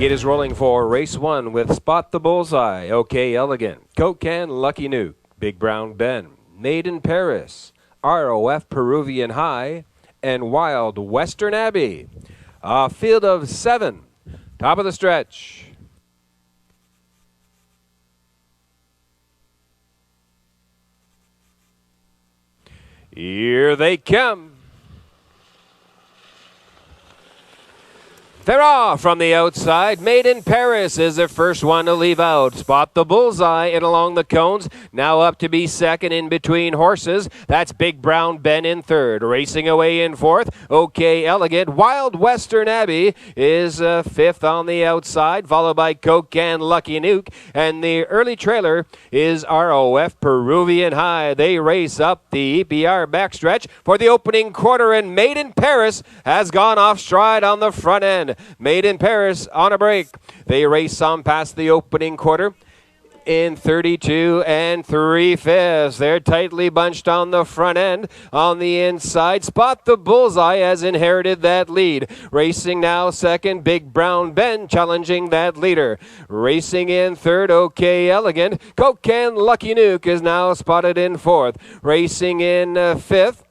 gate is rolling for race 1 with Spot the Bullseye, OK Elegant, Coke Can, Lucky Nuke, Big Brown Ben, Made in Paris, ROF Peruvian High, and Wild Western Abbey. A field of 7. Top of the stretch. Here they come. They're off from the outside. Made in Paris is the first one to leave out. Spot the Bullseye in along the cones. Now up to be second in between horses. That's Big Brown Ben in third. Racing away in fourth. OK Elegant. Wild Western Abbey is fifth on the outside, followed by Coke Can, Lucky Nuke. And the early trailer is ROF Peruvian High. They race up the EPR backstretch for the opening quarter, and Made in Paris has gone off stride on the front end. Made in Paris on a break. They race on past the opening quarter in 32 3/5. They're tightly bunched on the front end. On the inside, Spot the Bullseye has inherited that lead. Racing now second, Big Brown Ben challenging that leader. Racing in third, OK Elegant. Coke Can, Lucky Nuke is now spotted in fourth. Racing in fifth,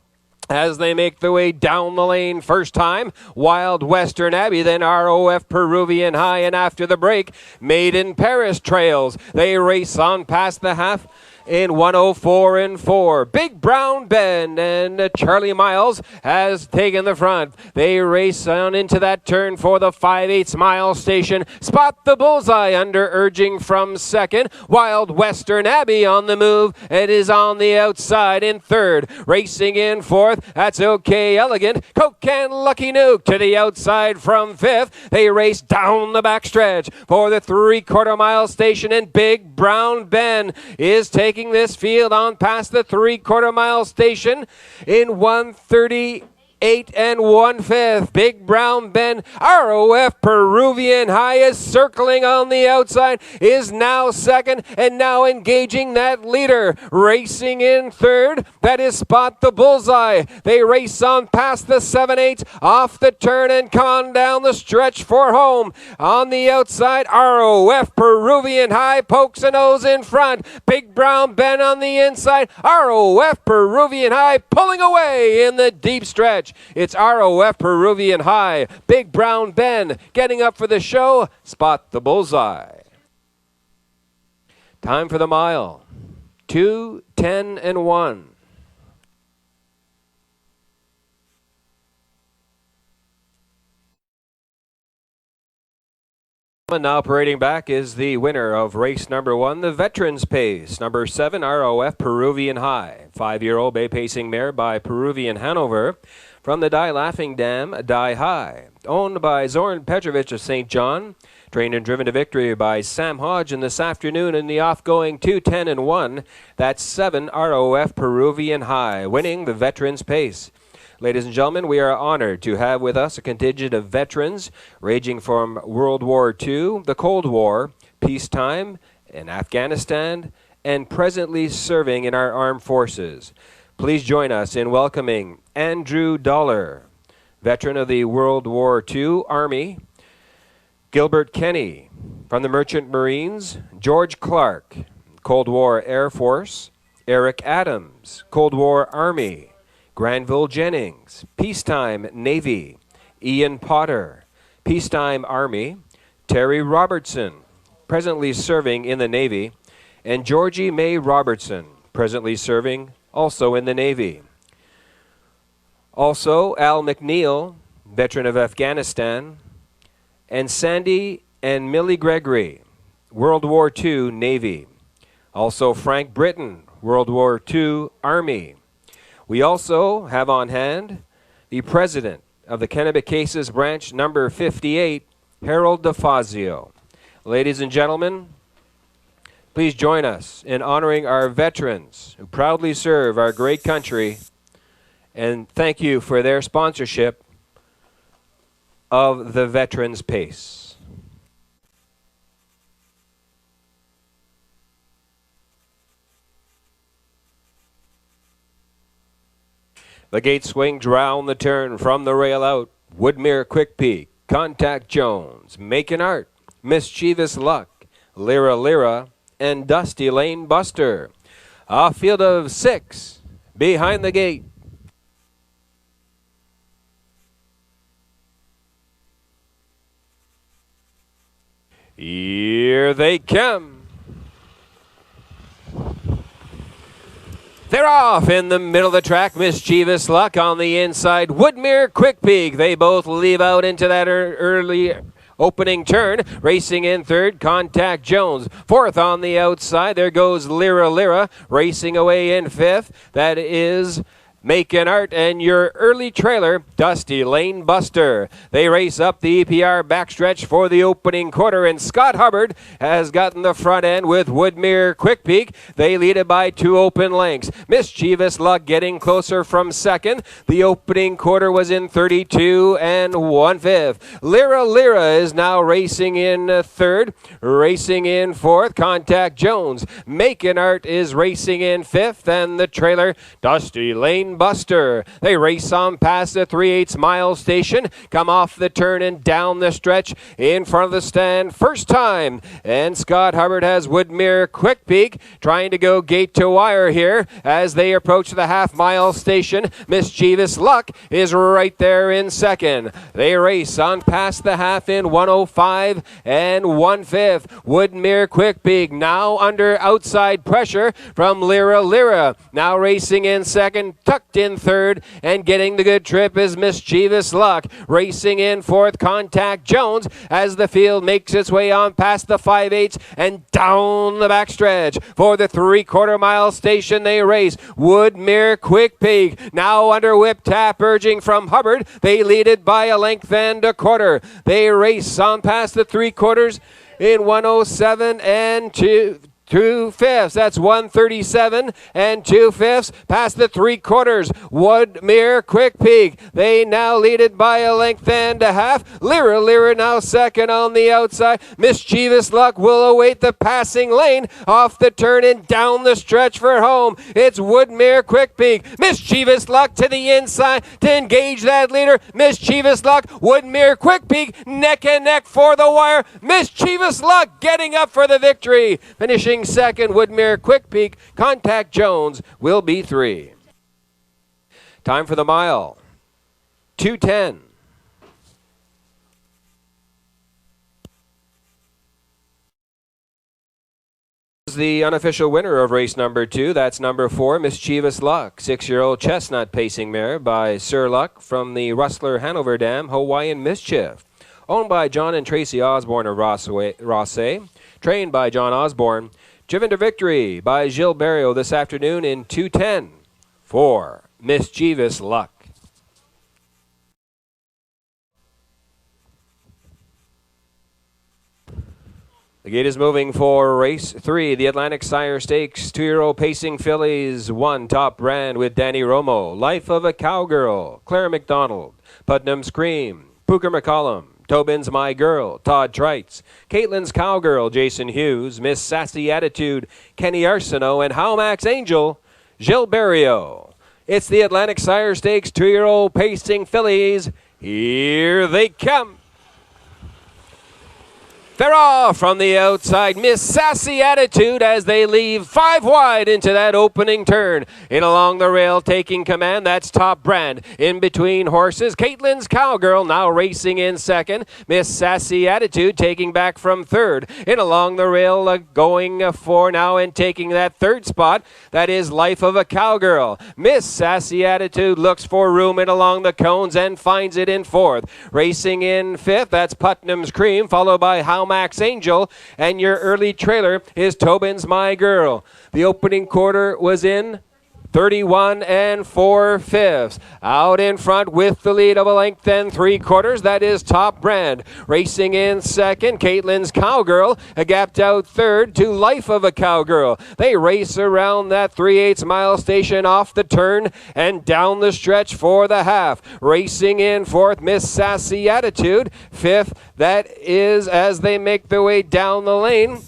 as they make their way down the lane first time, Wild Western Abbey, then ROF Peruvian High, and after the break, Made in Paris trails. They race on past the half in 104 4. Big Brown Ben and Charlie Miles has taken the front. They race on into that turn for the 5/8 mile station. Spot the Bullseye under urging from second. Wild Western Abbey on the move. It is on the outside in third. Racing in fourth, that's OK Elegant. Coke Can, Lucky Nuke to the outside from fifth. They race down the backstretch for the 3/4 mile station, and Big Brown Ben is taking this field on past the 3/4 mile station in 1:38 1/5. Big Brown Ben, ROF Peruvian High is circling on the outside, is now second, and now engaging that leader. Racing in third, that is Spot the Bullseye. They race on past the 7/8 off the turn and come on down the stretch for home. On the outside, ROF Peruvian High pokes a nose in front. Big Brown Ben on the inside. ROF Peruvian High pulling away in the deep stretch. It's ROF Peruvian High. Big Brown Ben getting up for the show. Spot the Bullseye. Time for the mile. 2, 10, and 1. And now parading back is the winner of race number 1, the Veterans Pace. Number 7, ROF Peruvian High. 5-year-old bay pacing mare by Peruvian Hanover. From the Die Laughing Dam, Die High. Owned by Zoran Petrovic of St. John. Trained and driven to victory by Sam Hodge. And this afternoon in the off-going 2, 10, and 1, that's 7, ROF Peruvian High, winning the Veterans Pace. Ladies and gentlemen, we are honored to have with us a contingent of veterans ranging from World War II, the Cold War, peacetime, in Afghanistan, and presently serving in our armed forces. Please join us in welcoming Andrew Dollar, veteran of the World War II Army, Gilbert Kenny from the Merchant Marines, George Clark, Cold War Air Force, Eric Adams, Cold War Army, Granville Jennings, peacetime Navy, Ian Potter, peacetime Army, Terry Robertson, presently serving in the Navy, and Georgie May Robertson, presently serving also in the Navy. Also, Al McNeil, veteran of Afghanistan, and Sandy and Millie Gregory, World War II Navy. Also, Frank Britton, World War II Army. We also have on hand the president of the Kennebec Cases Branch number 58, Harold DeFazio. Ladies and gentlemen, please join us in honoring our veterans who proudly serve our great country, and thank you for their sponsorship of the Veterans Pace. The gate swings round the turn from the rail out. Woodmere Quick Peak, Contact Jones, Making Art, Mischievous Luck, Lyra Lyra, and Dusty Lane Buster. A field of 6 behind the gate. Here they come. They're off in the middle of the track. Mischievous Luck on the inside. Woodmere Quick Peak. They both leave out into that early opening turn. Racing in third, Contact Jones. Fourth on the outside. There goes Lyra Lyra. Racing away in fifth. That is Making Art, and your early trailer, Dusty Lane Buster. They race up the EPR backstretch for the opening quarter, and Scott Hubbard has gotten the front end with Woodmere Quick Peak. They lead it by 2 open lengths. Mischievous Luck getting closer from second. The opening quarter was in 32 and 1/5. Lyra Lyra is now racing in third. Racing in fourth, Contact Jones. Making Art is racing in fifth, and the trailer, Dusty Lane Buster. They race on past the 3/8 mile station, come off the turn and down the stretch in front of the stand first time. And Scott Hubbard has Woodmere Quick Peak trying to go gate to wire here as they approach the half-mile station. Mischievous Luck is right there in second. They race on past the half in 1:05 and 1/5. Woodmere Quick Peak now under outside pressure from Lyra Lyra. Now racing in second, tucked in third, and getting the good trip is Mischievous Luck. Racing in fourth, Contact Jones as the field makes its way on past the 5/8 and down the backstretch. For the 3/4 mile station they race. Woodmere Quick Peak now under whip tap urging from Hubbard. They lead it by a length and a quarter. They race on past the 3/4 in 1:07 and 2/5. That's 1:37 and 2/5 past the 3/4. Woodmere Quick Peak. They now lead it by a length and a half. Lyra Lyra now second on the outside. Mischievous Luck will await the passing lane off the turn and down the stretch for home. It's Woodmere Quick Peak. Mischievous Luck to the inside to engage that leader. Mischievous Luck, Woodmere Quick Peak, neck and neck for the wire. Mischievous Luck getting up for the victory. Finishing second, Woodmere Quick Peak. Contact Jones will be 3. Time for the mile. 2:10. The unofficial winner of race number 2, that's number 4, Mischievous Luck, 6-year-old chestnut pacing mare by Sir Luck from the Rustler Hanover Dam, Hawaiian Mischief. Owned by John and Tracy Osborne of Raceway, trained by John Osborne. Driven to victory by Gilles Barrio this afternoon in 2:10 for Mischievous Luck. The gate is moving for race 3, the Atlantic Sire Stakes, 2-year-old pacing fillies, 1 Top Brand with Danny Romo, Life of a Cowgirl, Claire McDonald, Putnam Scream, Pooker McCollum, Tobin's My Girl, Todd Trites, Caitlin's Cowgirl, Jason Hughes, Miss Sassy Attitude, Kenny Arsenault, and Howmax Angel, Gilles Barrio. It's the Atlantic Sire Stakes 2-year-old pacing fillies. Here they come. They're off from the outside. Miss Sassy Attitude as they leave 5 wide into that opening turn. In along the rail taking command, that's Top Brand. In between horses, Caitlin's Cowgirl now racing in second. Miss Sassy Attitude taking back from third. In along the rail going for now and taking that third spot, that is Life of a Cowgirl. Miss Sassy Attitude looks for room in along the cones and finds it in fourth. Racing in fifth, that's Putnam's Cream, followed by Max Angel, and your early trailer is Tobin's My Girl. The opening quarter was in 31 and 4/5. Out in front with the lead of a length and 3/4, that is Top Brand. Racing in second, Caitlin's Cowgirl, a gapped out third to Life of a Cowgirl. They race around that 3/8 mile station off the turn and down the stretch for the half. Racing in fourth, Miss Sassy Attitude. Fifth, that is as they make their way down the lane.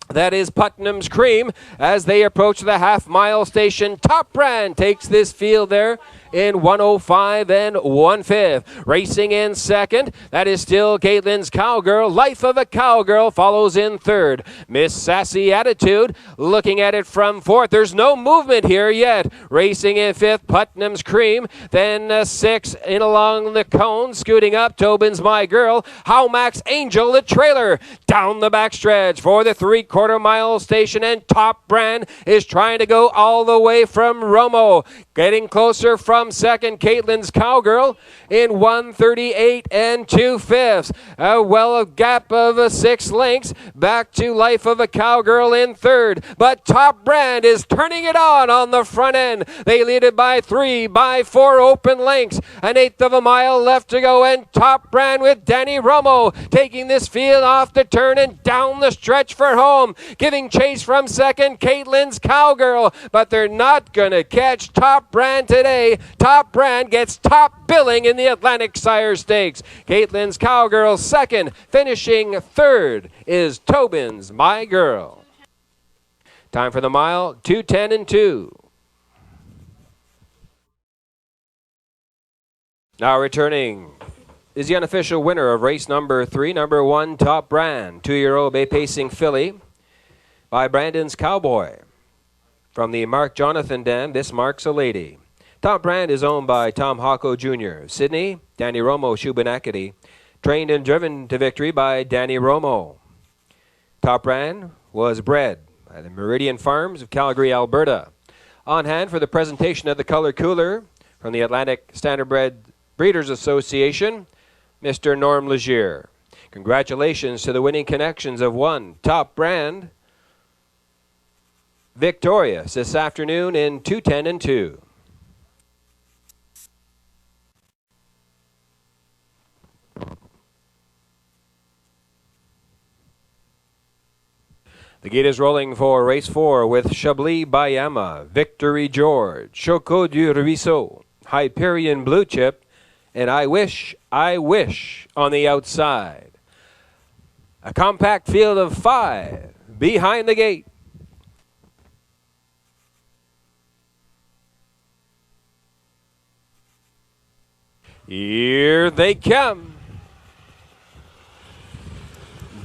That is Putnam's Cream as they approach the half-mile station. Top Brand takes this field there in 105 and 1/5. Racing in second, that is still Caitlin's Cowgirl. Life of a Cowgirl follows in third. Miss Sassy Attitude looking at it from fourth. There's no movement here yet. Racing in fifth, Putnam's Cream. Then six in along the cone, scooting up, Tobin's My Girl. How Max Angel, the trailer, down the backstretch for the 3/4 mile station, and Top Brand is trying to go all the way from Romo. Getting closer from second, Caitlin's Cowgirl in 1:38 and 2/5. A gap of 6 lengths back to Life of a Cowgirl in third. But Top Brand is turning it on the front end. They lead it by 3, by 4 open lengths. An eighth of a mile left to go, and Top Brand with Danny Romo taking this field off the turn and down the stretch for home. Giving chase from second, Caitlin's Cowgirl, but they're not going to catch Top Brand today. Top Brand gets top billing in the Atlantic Sire Stakes. Caitlin's Cowgirl second. Finishing third is Tobin's My Girl. Time for the mile, 2:10 and 2. Now returning is the unofficial winner of race number 3, number 1, Top Brand, 2-year-old bay pacing filly by Brandon's Cowboy. From the Mark Jonathan Dam, this marks a lady. Top Brand is owned by Tom Hocko Jr. Sydney, Danny Romo Shubenacadie, trained and driven to victory by Danny Romo. Top Brand was bred by the Meridian Farms of Calgary, Alberta. On hand for the presentation of the Color Cooler from the Atlantic Standardbred Breeders Association, Mr. Norm Legier. Congratulations to the winning connections of 1, Top Brand, victorious this afternoon in 2:10 and 2. The gate is rolling for race 4 with Chablis Bayama, Victory George, Choco du Ruisseau, Hyperion Blue Chip, and I Wish on the outside. A compact field of 5 behind the gate. Here they come.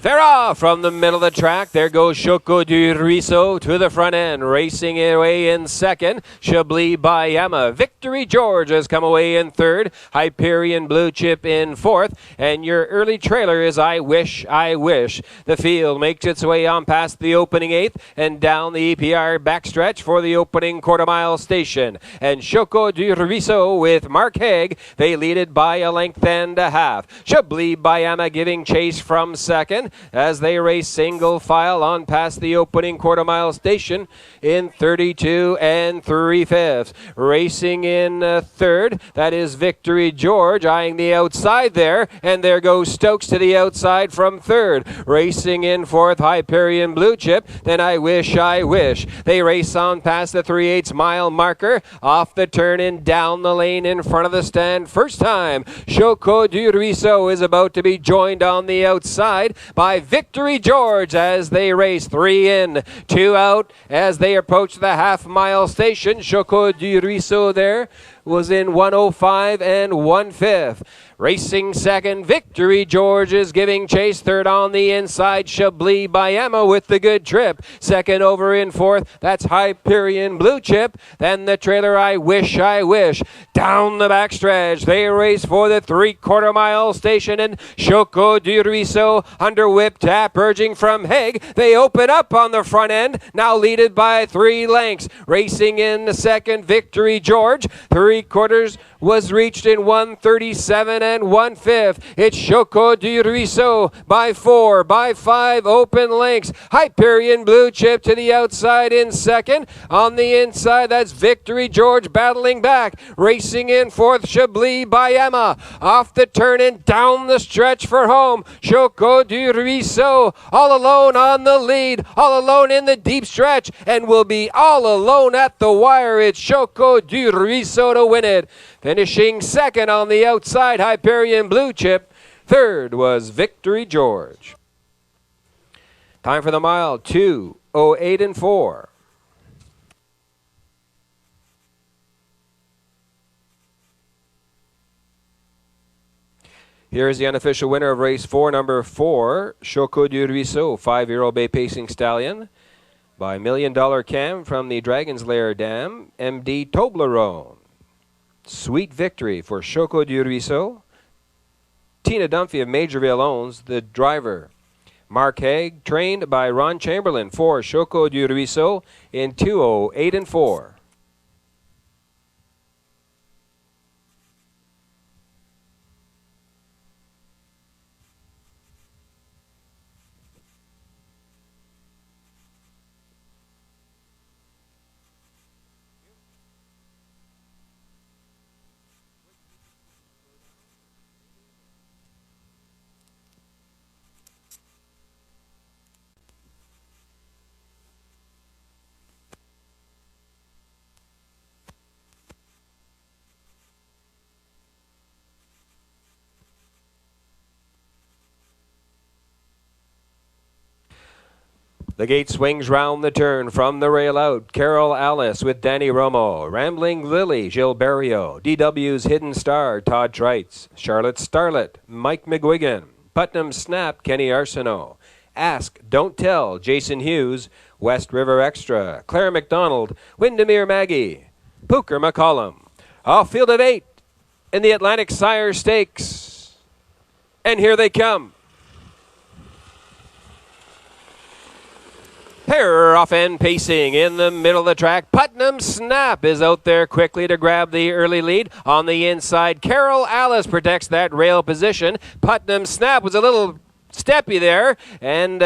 They're off from the middle of the track. There goes Choco du Ruisseau to the front end. Racing away in second, Chablis Bayama. Victory George has come away in third. Hyperion Blue Chip in fourth. And your early trailer is I Wish. The field makes its way on past the opening eighth and down the EPR backstretch for the opening quarter-mile station. And Choco du Ruisseau with Mark Haig, they lead it by a length and a half. Chablis Bayama giving chase from second as they race single file on past the opening quarter-mile station in 32 and 3/5. Racing in third, that is Victory George eyeing the outside there, and there goes Stokes to the outside from third. Racing in fourth, Hyperion Blue Chip, then I Wish. They race on past the 3/8 mile marker, off the turn and down the lane in front of the stand. First time, Choco du Ruisseau is about to be joined on the outside by Victory George as they race 3 in, 2 out as they approach the half-mile station. Choco du Ruisseau there was in 105 and 1/5. Racing second, Victory George is giving chase. Third on the inside, Chablis Bayama with the good trip. Second over in fourth, that's Hyperion Blue Chip. Then the trailer I Wish. Down the backstretch, they race for the 3/4 mile station, and Choco du Ruisseau under whip tap urging from Haig. They open up on the front end, now leaded by 3 lengths. Racing in the second, Victory George. 3/4 was reached in 137 and 1/5. It's Choco du Ruisseau by 4, by 5 open lengths. Hyperion Blue Chip to the outside in second. On the inside, that's Victory George battling back. Racing in fourth, Chablis Bayama. Off the turn and down the stretch for home. Choco du Ruisseau all alone on the lead, all alone in the deep stretch, and will be all alone at the wire. It's Choco du Ruisseau to win it. Finishing second on the outside, Hyperion Blue Chip. Third was Victory George. Time for the mile, 2:08 and 4. Here's the unofficial winner of race 4, number 4, Choco du Ruisseau, 5-year-old Bay Pacing Stallion, by $1 Million Cam from the Dragon's Lair Dam, MD Toblerone. Sweet victory for Choco du Ruisseau. Tina Dunphy of Majorville owns the driver. Mark Haig, trained by Ron Chamberlain for Choco du Ruisseau in 2:08 and 4. The gate swings round the turn from the rail out. Carol Alice with Danny Romo. Rambling Lily, Gilles Barrio. DW's Hidden Star, Todd Treitz. Charlotte Starlet, Mike McGuigan. Putnam Snap, Kenny Arsenault. Ask, Don't Tell, Jason Hughes. West River Extra, Claire McDonald. Windermere Maggie. Pooker McCollum. Off field of 8 in the Atlantic Sire Stakes. And here they come. Pair off and pacing in the middle of the track. Putnam Snap is out there quickly to grab the early lead. On the inside, Carol Alice protects that rail position. Putnam Snap was a little steppy there, and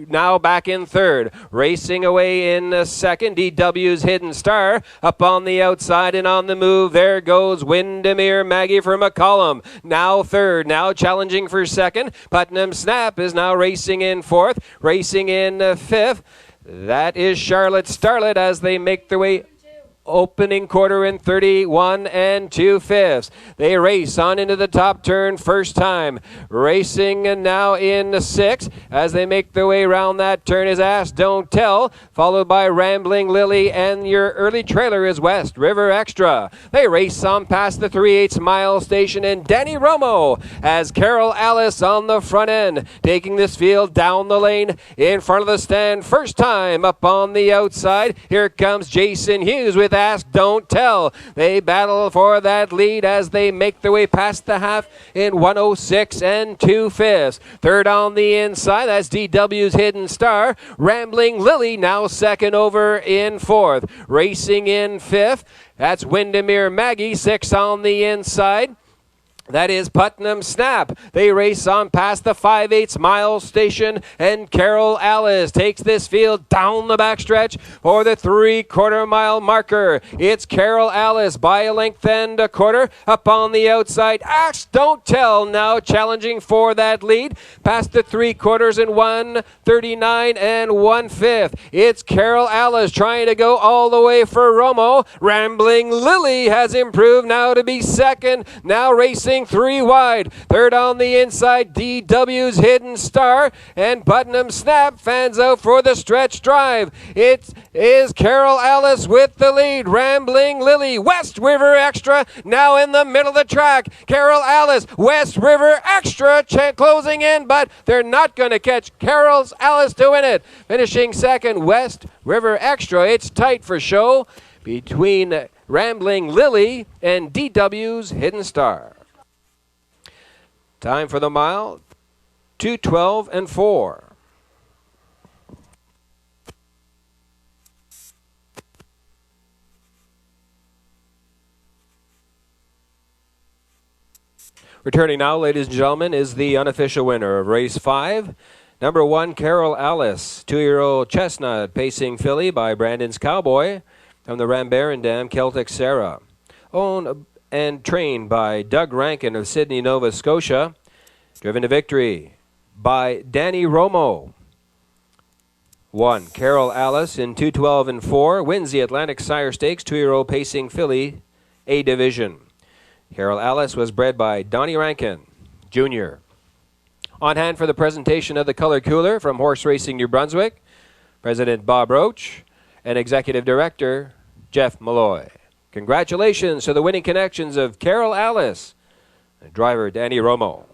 now back in third. Racing away in second, DW's Hidden Star up on the outside and on the move. There goes Windermere Maggie for McCollum. Now third, now challenging for second. Putnam Snap is now racing in fourth, racing in fifth. That is Charlotte Starlet as they make their way opening quarter in 31 2/5. They race on into the top turn first time. Racing now in 6 as they make their way around that turn is Ask, Don't Tell, followed by Rambling Lily, and your early trailer is West River Extra. They race on past the 3/8 mile station and Danny Romo as Carol Alice on the front end, taking this field down the lane in front of the stand first time up on the outside. Here comes Jason Hughes with Ask, Don't Tell. They battle for that lead as they make their way past the half in 1:06 2/5. Third on the inside, that's DW's Hidden Star. Rambling Lily now second over in fourth. Racing in fifth, that's Windermere Maggie, 6 on the inside. That is Putnam Snap. They race on past the 5/8 mile station, and Carol Alice takes this field down the backstretch for the 3/4 mile marker. It's Carol Alice by a length and a quarter up on the outside. Ask, Don't Tell now challenging for that lead past the 3/4 in 1:39 1/5. It's Carol Alice trying to go all the way for Romo. Rambling Lily has improved now to be second, now racing 3 wide. Third on the inside, DW's Hidden Star, and Putnam Snap fans out for the stretch drive. It is Carol Alice with the lead. Rambling Lily, West River Extra now in the middle of the track. Carol Alice, West River Extra closing in, but they're not going to catch Carol Alice to win it. Finishing second, West River Extra. It's tight for show between Rambling Lily and DW's Hidden Star. Time for the mile, 2:12 and 4. Returning now, ladies and gentlemen, is the unofficial winner of race 5. Number 1, Carol Alice, 2-year-old Chestnut Pacing filly by Brandon's Cowboy from the Rambaran Dam, Celtic Sarah. Owned and trained by Doug Rankin of Sydney, Nova Scotia. Driven to victory by Danny Romo. 1, Carol Alice in 2:12 and 4. Wins the Atlantic Sire Stakes, 2-year-old Pacing filly, A Division. Carol Alice was bred by Donnie Rankin, Jr. On hand for the presentation of the Color Cooler from Horse Racing New Brunswick, President Bob Roach and Executive Director Jeff Malloy. Congratulations to the winning connections of Carol Alice and driver Danny Romo.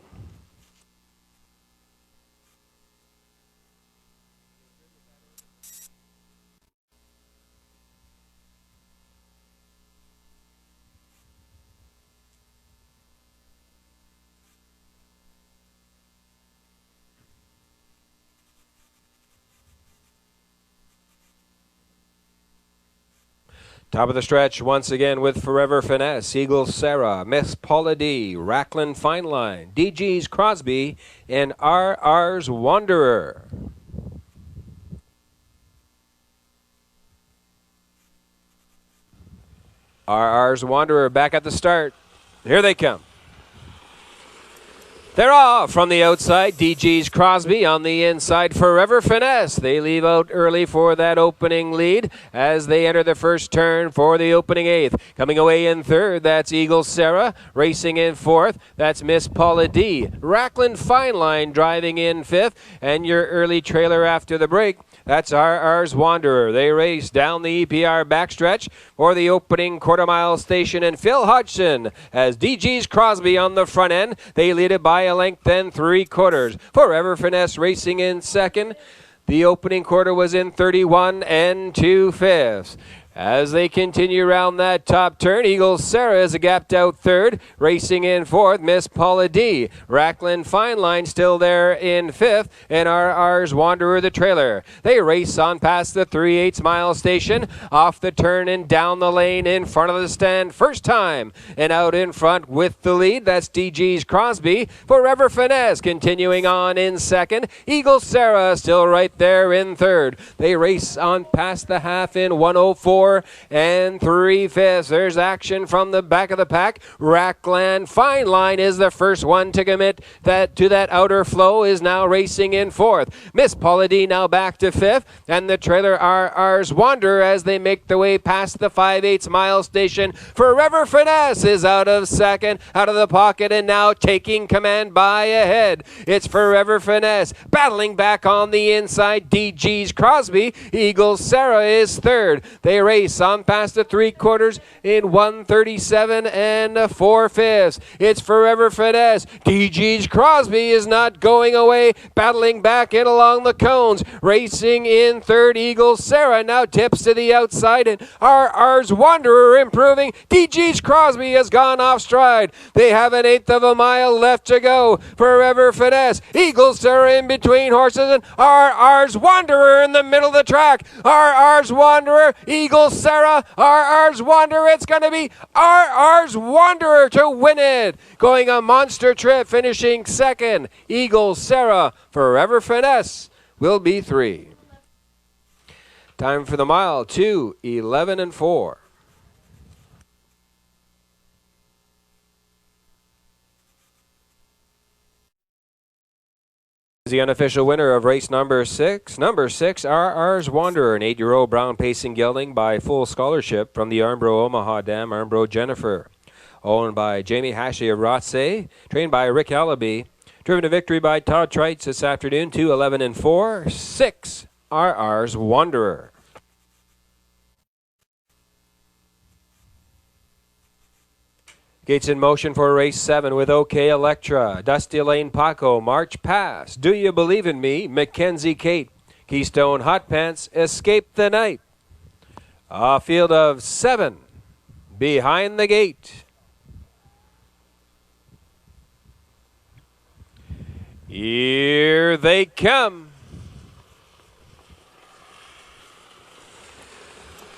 Top of the stretch once again with Forever Finesse, Eagle Sarah, Miss Paula D, Rackland Fine Line, DG's Crosby, and RR's Wanderer. RR's Wanderer back at the start. Here they come. They're off from the outside. DG's Crosby on the inside. Forever Finesse. They leave out early for that opening lead as they enter the first turn for the opening eighth. Coming away in third, that's Eagle Sarah. Racing in fourth, that's Miss Paula D. Rackland Fine Line driving in fifth. And your early trailer after the break, that's RR's Wanderer. They race down the EPR backstretch for the opening quarter-mile station. And Phil Hodgson has DG's Crosby on the front end. They lead it by a length and 3/4. Forever Finesse racing in second. The opening quarter was in 31 2/5. As they continue around that top turn, Eagle Sarah is a gapped out third. Racing in fourth, Miss Paula D. Rackland Fine Line still there in fifth, and RR's Wanderer the trailer. They race on past the 3/8 mile station, off the turn and down the lane in front of the stand first time. And out in front with the lead, that's DG's Crosby. Forever Finesse continuing on in second. Eagle Sarah still right there in third. They race on past the half in 1:04 3/5. There's action from the back of the pack. Rackland Fine Line is the first one to commit to that outer flow, is now racing in fourth. Miss Paula D now back to fifth, and the trailer RR's Wanderer as they make their way past the 5/8 mile station. Forever Finesse is out of second, out of the pocket, and now taking command by ahead. It's Forever Finesse battling back on the inside. DG's Crosby. Eagle Sarah is third. They race on past the 3/4 in 1:37 4/5. It's Forever Finesse. DG's Crosby is not going away, battling back in along the cones. Racing in third, Eagle Sarah now tips to the outside, and RR's Wanderer improving. DG's Crosby has gone off stride. They have an 1/8 of a mile left to go. Forever Finesse, Eagle Sarah in between horses, and RR's Wanderer in the middle of the track. RR's Wanderer, Eagle Sarah, RR's Wanderer. It's going to be RR's Wanderer to win it. Going a monster trip, finishing second. Eagle Sarah. Forever Finesse will be 3. Time for the mile, 2:11 4. The unofficial winner of race number 6, RR's Wanderer, an 8-year-old brown pacing gelding by full scholarship from the Armbro Omaha Dam, Armbro Jennifer. Owned by Jamie Hashay of Raceway, trained by Rick Allaby, driven to victory by Todd Trites this afternoon, 2:11 4, 6, RR's Wanderer. Gates in motion for race 7 with OK Electra, Dusty Lane Paco, March Pass, Do You Believe in Me, Mackenzie Kate, Keystone Hot Pants, Escape the Night. A field of 7 behind the gate. Here they come.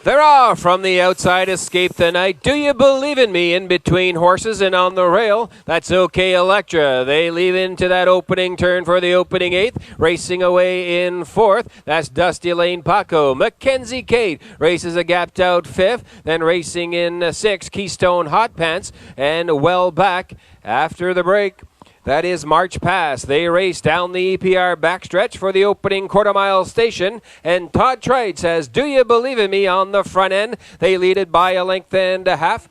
They're off from the outside, Escape the Night, Do You Believe in Me in between horses, and on the rail, that's OK Electra. They leave into that opening turn for the opening eighth, racing away in fourth. That's Dusty Lane Paco. Mackenzie Kate races a gapped out fifth, then racing in sixth, Keystone Hot Pants, and well back after the break. That is March Pass. They race down the EPR backstretch for the opening quarter-mile station, and Todd Trites says, Do You Believe in Me on the front end. They lead it by a length and a half.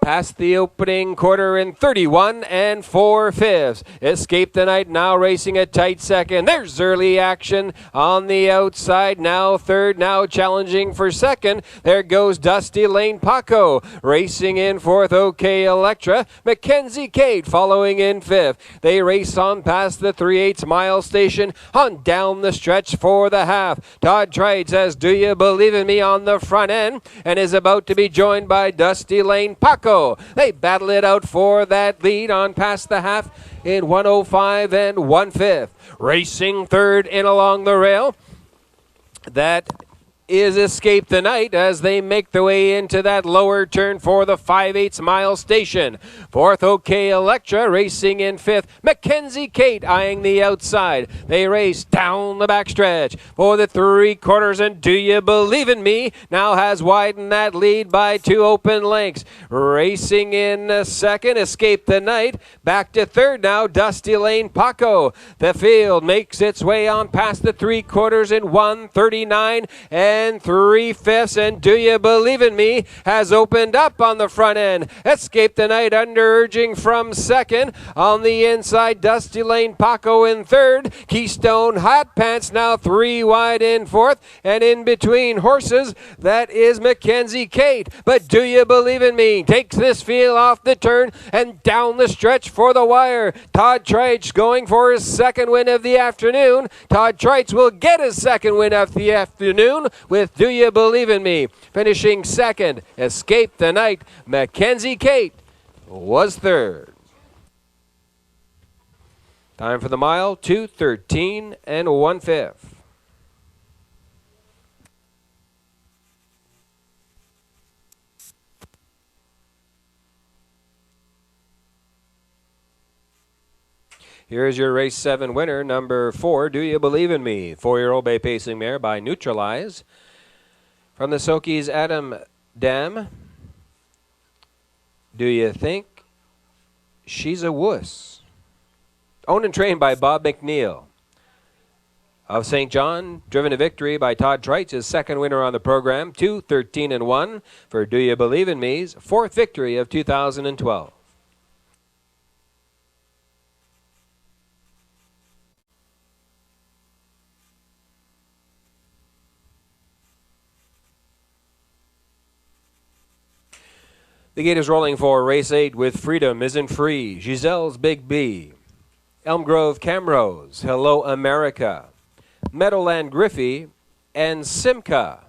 Past the opening quarter in 31 4/5. Escape the Night now racing a tight second. There's early action on the outside. Now third, now challenging for second. There goes Dusty Lane Paco. Racing in fourth, OK Electra. Mackenzie Kate following in fifth. They race on past the 3/8 mile station on down the stretch for the half. Todd Trites says, Do You Believe in Me on the front end, and is about to be joined by Dusty Lane Paco. They battle it out for that lead on past the half in 1:05 1/5. Racing third in along the rail. That is Escape the Night as they make their way into that lower turn for the 5/8 mile station. Fourth, OK Electra racing in fifth. Mackenzie Kate eyeing the outside. They race down the backstretch for the 3/4, and Do You Believe in Me now has widened that lead by 2 open lengths. Racing in second, Escape the Night. Back to third now, Dusty Lane Paco. The field makes its way on past the 3/4 in 1:39 and 3/5, and Do You Believe in Me has opened up on the front end. Escape the Night under urging from second. On the inside, Dusty Lane Paco in third. Keystone Hot Pants now 3 wide in fourth, and in between horses, that is Mackenzie Kate. But Do You Believe in Me takes this field off the turn and down the stretch for the wire. Todd Treitz going for his second win of the afternoon. Todd Treitz will get his second win of the afternoon with Do You Believe in Me. Finishing second, Escape the Night. Mackenzie Kate was third. Time for the mile, 2:13 and 1/5. Here's your race 7 winner, number 4, Do You Believe in Me? 4-year-old bay pacing mare by Neutralize. From the Sokies, Adam Dam. Do you think she's a wuss? Owned and trained by Bob McNeil. Of St. John, driven to victory by Todd Treitz, his second winner on the program, 2:13 and 1 for Do You Believe in Me's 4th victory of 2012. The gate is rolling for race 8 with Freedom Isn't Free, Giselle's Big B, Elm Grove Camrose, Hello America, Meadowland Griffey, and Simca.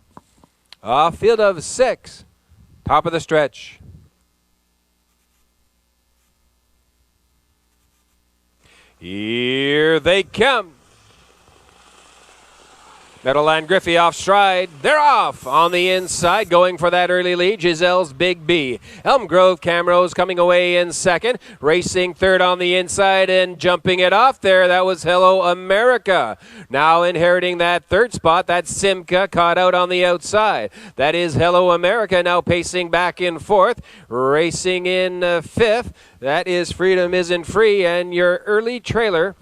A field of 6, top of the stretch. Here they come. Meadowland Griffey off stride. They're off on the inside, going for that early lead. Giselle's Big B. Elm Grove Camrose coming away in second. Racing third on the inside and jumping it off there. That was Hello America. Now inheriting that third spot. That's Simca caught out on the outside. That is Hello America now pacing back in fourth. Racing in fifth. That is Freedom Isn't Free, and your early trailer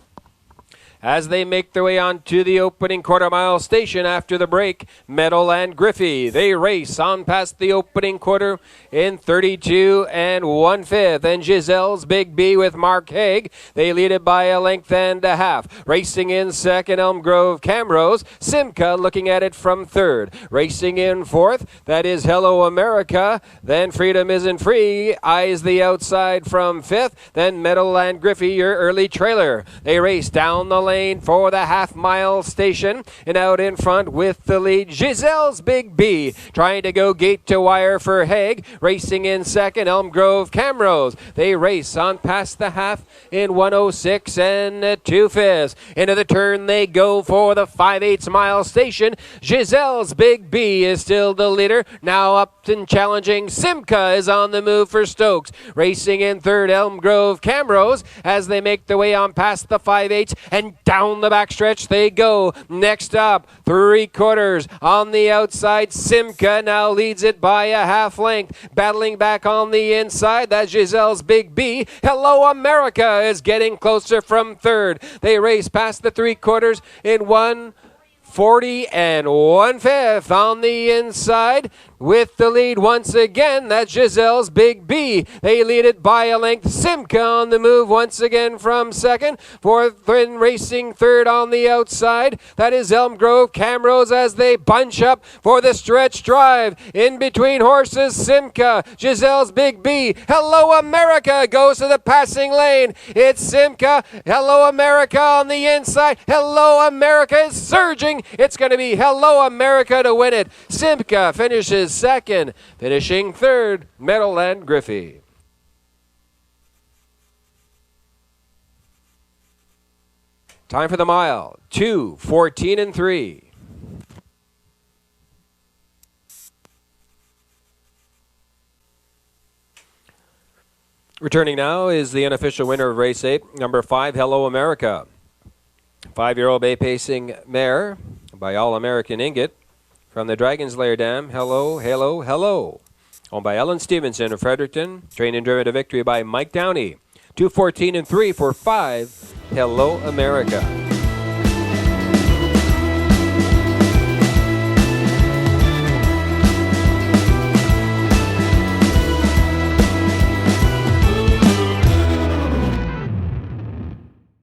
as they make their way on to the opening quarter-mile station after the break. Meadowland Griffey. They race on past the opening quarter in 32 and 1/5. And Giselle's Big B with Mark Haig. They lead it by a length and a half. Racing in second, Elm Grove Camrose. Simca looking at it from third. Racing in fourth, that is Hello America. Then Freedom Isn't Free eyes the outside from fifth. Then Meadowland Griffey, your early trailer. They race down the lane for the half-mile station, and out in front with the lead, Giselle's Big B, trying to go gate to wire for Haig. Racing in second, Elm Grove Camrose. They race on past the half in 1:06 and 2/5. Into the turn they go for the 5/8 mile station. Giselle's Big B is still the leader. Now up and challenging. Simca is on the move for Stokes. Racing in third, Elm Grove Camrose, as they make their way on past the 5/8 and down the backstretch they go. Next up, 3/4 on the outside. Simca now leads it by a half length. Battling back on the inside, that's Giselle's Big B. Hello America is getting closer from third. They race past the 3/4 in 1:40 and 1/5 on the inside. With the lead once again, that's Giselle's Big B. They lead it by a length. Simca on the move once again from second. Fourth and racing third on the outside. That is Elm Grove Camrose as they bunch up for the stretch drive. In between horses, Simca, Giselle's Big B. Hello America goes to the passing lane. It's Simca. Hello America on the inside. Hello America is surging. It's going to be Hello America to win it. Simca finishes second, finishing third, Meadowland Griffey. Time for the mile, 2:14 and 3. Returning now is the unofficial winner of race 8, number 5, Hello America. 5-year-old bay pacing mare by All-American Ingot from the Dragon's Lair Dam. Hello, hello, hello. Owned by Ellen Stevenson of Fredericton. Trained and driven to victory by Mike Downey. 2:14 and 3 for 5, Hello America.